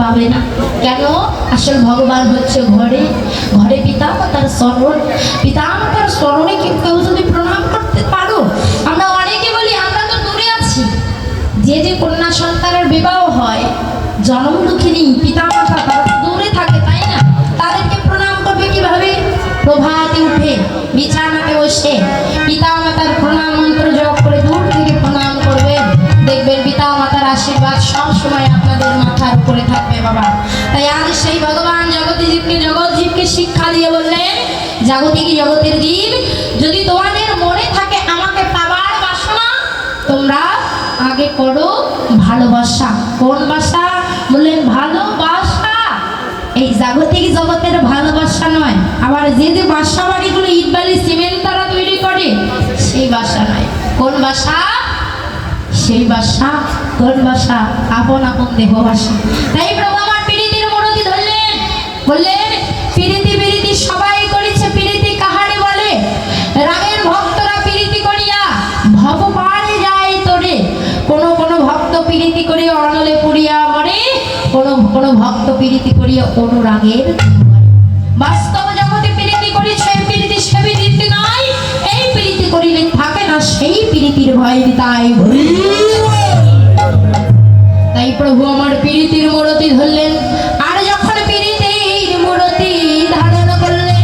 পাবে না কেন? আসল ভগবান হচ্ছে ঘরে ঘরে পিতা মাতার স্মরণ, পিতা মাতার স্মরণে কেউ যদি প্রণাম করতে পারো। আমরা অনেকে বলি আমরা তো দূরে আছি, যে যে কন্যা সন্তানের বিবাহ হয় জন্ম দুঃখিনী পিতা মাতা তারা দূরে থাকে, তাই না? তাদেরকে প্রণাম করবে কিভাবে? প্রভাতে উঠে বিছানাতে বসে পিতা মাতার প্রণাম মন্ত্র জপ করে দূর থেকে প্রণাম করবেন, দেখবেন পিতা মাতার আশীর্বাদ সবসময় আপনাদের মাথার উপরে থাকবে বাবা। তাই আজ সেই ভগবান জগৎজীবকে শিক্ষা দিয়ে বললেন, জাগতিক জগতের জীব, যদি তোমাদের মনে থাকে আমাকে পাবার বাসনা, তোমরা আগে করো ভালোবাসা। কোন বাসা? বললেন ভালোবাসা। এই জাগতিক জগতের ভালোবাসা নয়, আবার যে যে বাসা বাড়িগুলো ইট বালি সিমেন্ট তারা তৈরি করে সেই বাসা নয়। কোন বাসা? সেই বাসা। কোন বাসা? আপন আপন দেহ বাসা। তাই প্রভু আমার প্রীতির মূর্তি ধরলেন, বললেন প্রীতি প্রীতি সবাই করেছে, প্রীতি কাহারে বলে? রাগের ভক্তরা প্রীতি করিয়া ভব পারে যায় তোরে। কোন কোন ভক্ত প্রীতি করে অনলে পুরিয়া মরে, কোন কোন ভক্ত প্রীতি করিয়া অনুরাগের বাস্তব জগতে প্রীতি করি, সেই প্রীতি সে প্রীতি নয়। এই প্রীতি করিলে থাকে না সেই প্রীতির ভয় তাই। তাই প্রভু আমার প্রীতির মূর্তি ধরলেন, আর যখন প্রীতির মূর্তি ধারণ করলেন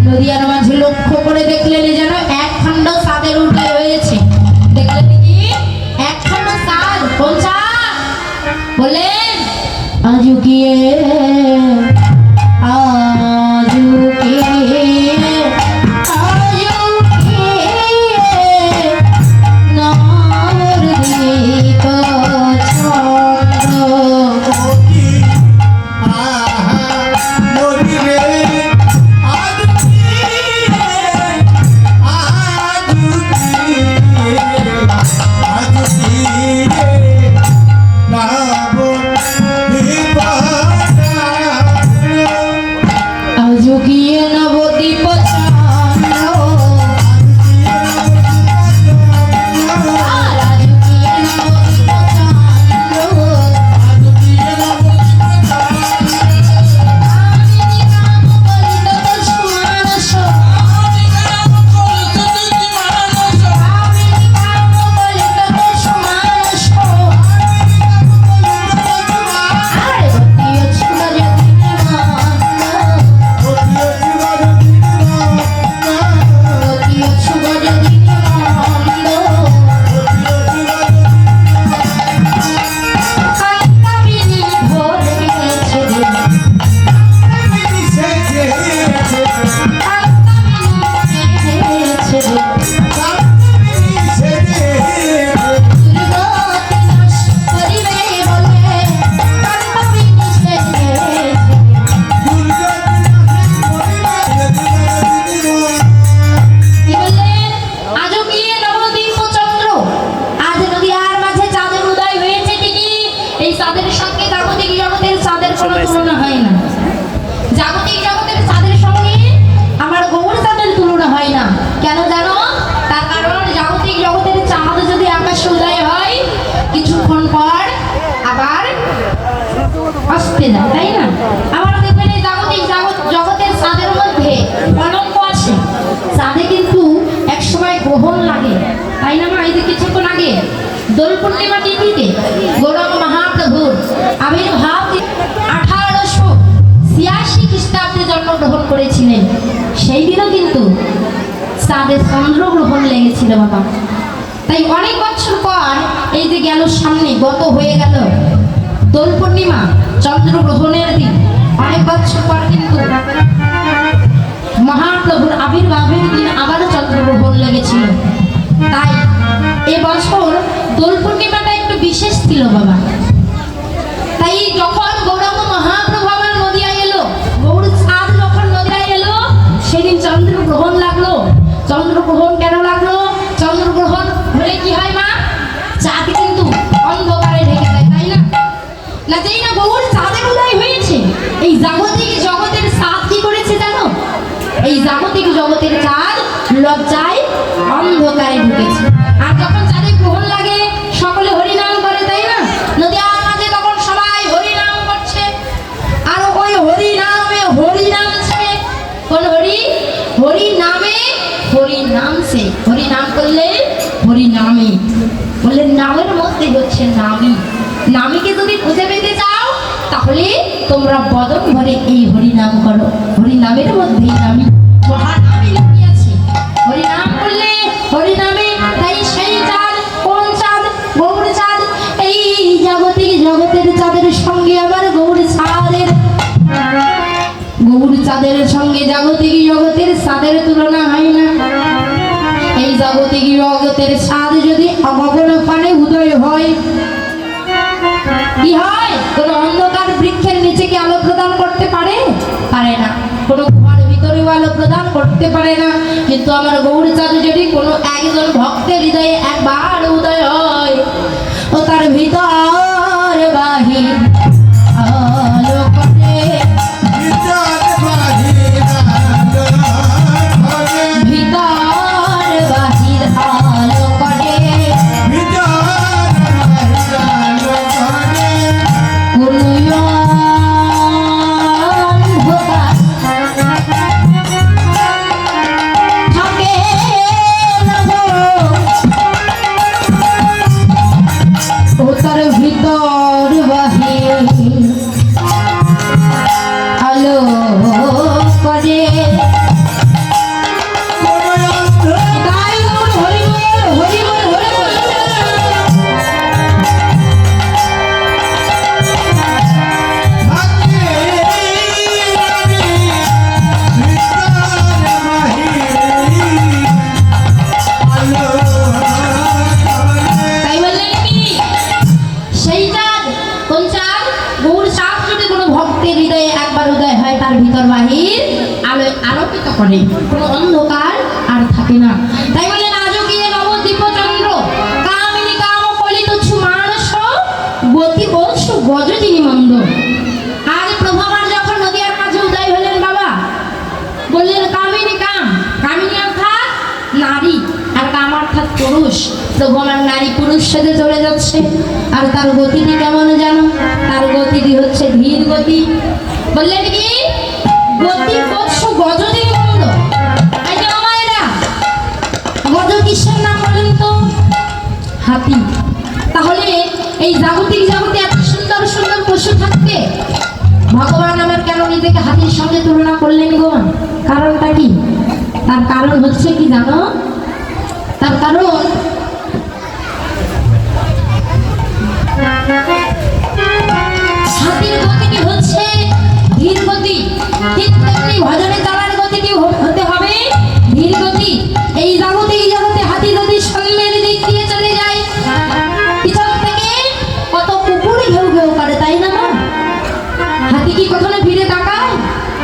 নদিয়ার মাঝে লক্ষ্য করে দেখলেন যেন একখণ্ড চাঁদের উঠে রয়েছে। দেখলেন কি? একখণ্ড চাঁদ। কোন চাঁদ? বললেন আজুকিয়ে কেন জানো? তার কারণ জাগতিক জগতের চাঁদ যদি আকাশে উদয় হয় কিছুক্ষণ পর আবার আসতে যায়, তাই না? আবার দেখবেন এই জাগতিক জগতের চাঁদের মধ্যে কলঙ্ক আছে। চাঁদে কিন্তু এক সময় গ্রহণ লাগে, তাই না মা? এই যে কিছুক্ষণ আগে দোল পূর্ণিমা তিথিতে গৌরাঙ্গ মহাপ্রভুর আবির্ভাব 1886 খ্রিস্টাব্দে জন্মগ্রহণ করেছিলেন। সেই দিনও কিন্তু চাঁদের চন্দ্রগ্রহণ লেগেছিল বাবা। তাই অনেক বছর পর এই যে গেল সামনে গত হয়ে গেল দোল পূর্ণিমা চন্দ্রগ্রহণের দিন, অনেক বছর পর কিন্তু মহাপ্রভুর আবির্ভাবের দিন আবারও চন্দ্রগ্রহণ লেগেছিল। তাই এবছর দোল পূর্ণিমাটা একটু বিশেষ ছিল বাবা। তাই যখন গৌরাঙ্গ মহাপ্রভু আমার নদিয়ায় এলো, গৌর চাঁদ যখন নদিয়ায় এলো, সেদিন চন্দ্রগ্রহণ লাগলো। চন্দ্রগ্রহণ কেন লাগলো? চন্দ্রগ্রহণ হলে কি হয় মা? চাঁদ কিন্তু অন্ধকারে ঢেকে যায়, তাই না? না যেই না গৌর চাঁদের উদয় হয়েছে, এই জাগতিক জগতের চাঁদ কি করেছে জানো? এই জাগতিক জগতের চাঁদ লজ্জায় অন্ধকারে ঢুকেছে। আর যখন চাঁদের গ্রহণ লাগে সকলে হরিনাম করে, তাই না? নদিয়ার মাঝে তখন সবাই হরিনাম করছে। আর ওই হরিনামে হরিনামছে কোন হরি? হরিনামে হরিনামছে। হরিনাম করলে হরিনামে বললে নামের মধ্যে হচ্ছে নামী। নামীকে যদি খুঁজে পেতে চাও তাহলে তোমরা বদন ভরে এই হরিনাম করো। হরিনামের মধ্যেই নামী, মহানামে লুকিয়েছে। হরিনাম করলে হরিনামে। তাই সেই চাঁদ কোন চাঁদ? গৌর চাঁদ। এই জাগতিক জগতের চাঁদের সঙ্গে আবার গৌর চাঁদের সঙ্গে জাগতিক জগতের চাঁদের তুলনা হয় না। এই জাগতিক জগতের চাঁদ যদি অগগন পানে উদয় হয় কি হয়? কোন অন্ধকার বৃক্ষের নিচে কি আলো প্রদান করতে পারে? পারে না। কোন গুহার ভিতরেও আলো প্রদান করতে পারে না। কিন্তু আমার গৌর চাঁদ যদি কোনো একজন ভক্তের হৃদয়ে একবার উদয় হয়, ও তার ভিতর বাহির আলো করে, ভিতর বাহির আলো করে, ভিতর বাহির আলো করে। হৃদয়ে একবার উদয় হয় তার ভিতর বাহির আলোয় আলোকিত করে, কোনো অন্ধকার আর থাকে না। তাই বলে রাজকীয় নবদ্বীপ চন্দ্র কামিনী কাম কলিত মানস গতি বংশ গজদিনী মন্দ। আজ প্রভু আমার যখন নদিয়ার মাঝে উদয় হলেন বাবা, বললেন কামিনী কাম। কামিনী অর্থাৎ নারী আর কাম অর্থাৎ পুরুষ। প্রভু আমার নারী পুরুষ সেজে চলে যাচ্ছে। আর তার গতিটি কেমন জানো? তার গতিটি হচ্ছে ধীর গতি। বললেন কি? গতি বৎস গজদিনী মন্দ। গজ কিসের নাম বলেন তো? হাতি। তাহলে এই জাগতিক জগতে এত সুন্দর সুন্দর পশু থাকতে ভগবান আমার কেন নিজেকে হাতির সঙ্গে তুলনা করলেন গো? কারণটা কি? তার কারণ হচ্ছে কি জানো? তার কারণ হাতির গতিটি হচ্ছে ধীর গতি, ঠিক তেমনি ভজনে চলার গতিটি হতে হবে ধীর গতি। এই জাগতিক জগতে হাতি যদি সামনের দিক দিয়ে চলে যায়, পিছন থেকে কত কুকুরে ঘেউ ঘেউ করে, তাই না? হাতি কি কখনো ফিরে তাকায়?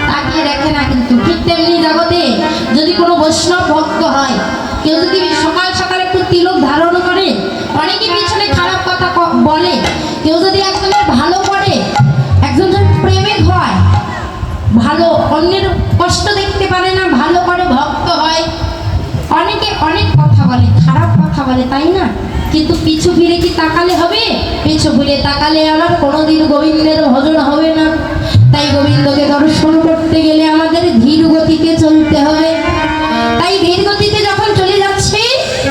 তাকিয়ে দেখে না। কিন্তু ঠিক তেমনি জগতে যদি কোনো বৈষ্ণব ভক্ত হয়, কেউ যদি সকাল সকাল একটু তিলক ধারণ করে, অনেকে পিছনে খারাপ কথা বলে, কেউ যদি একজনের ভালো করে, একজন প্রেমিক হয়, ভালো অন্যের কষ্ট দেখতে পারে না, ভালো করে ভক্ত হয়, অনেক তাকালে হবে, পিছু ঘুরে তাকালে আমার কোনোদিন গোবিন্দের ভজন হবে না। তাই গোবিন্দকে দর্শন করতে গেলে আমাদের ধীর গতিতে চলতে হবে। তাই ধীর গতিতে যখন চলে যাচ্ছে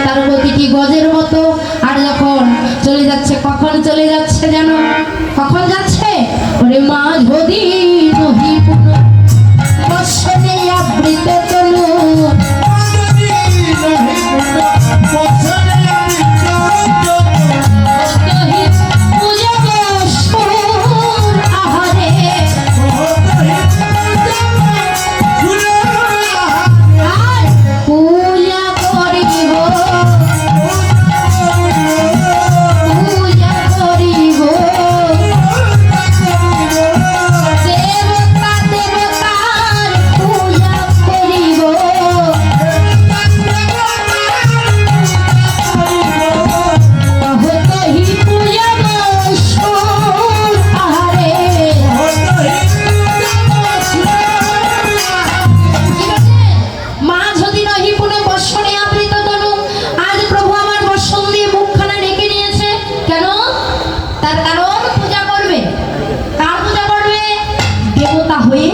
তার গতিটি গজের মতো, আর যখন চলে যাচ্ছে কখন চলে যাচ্ছে যেন, কখন যাচ্ছে ওরে মা যদি নহি পুনঃ বৎসরে আবৃত তনু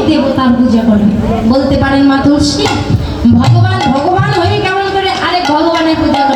দেবতার পূজা করবে। বলতে পারেন মা তুলসী ভগবান ভগবান হয়ে কেমন করে আরেক ভগবানের পূজা করে?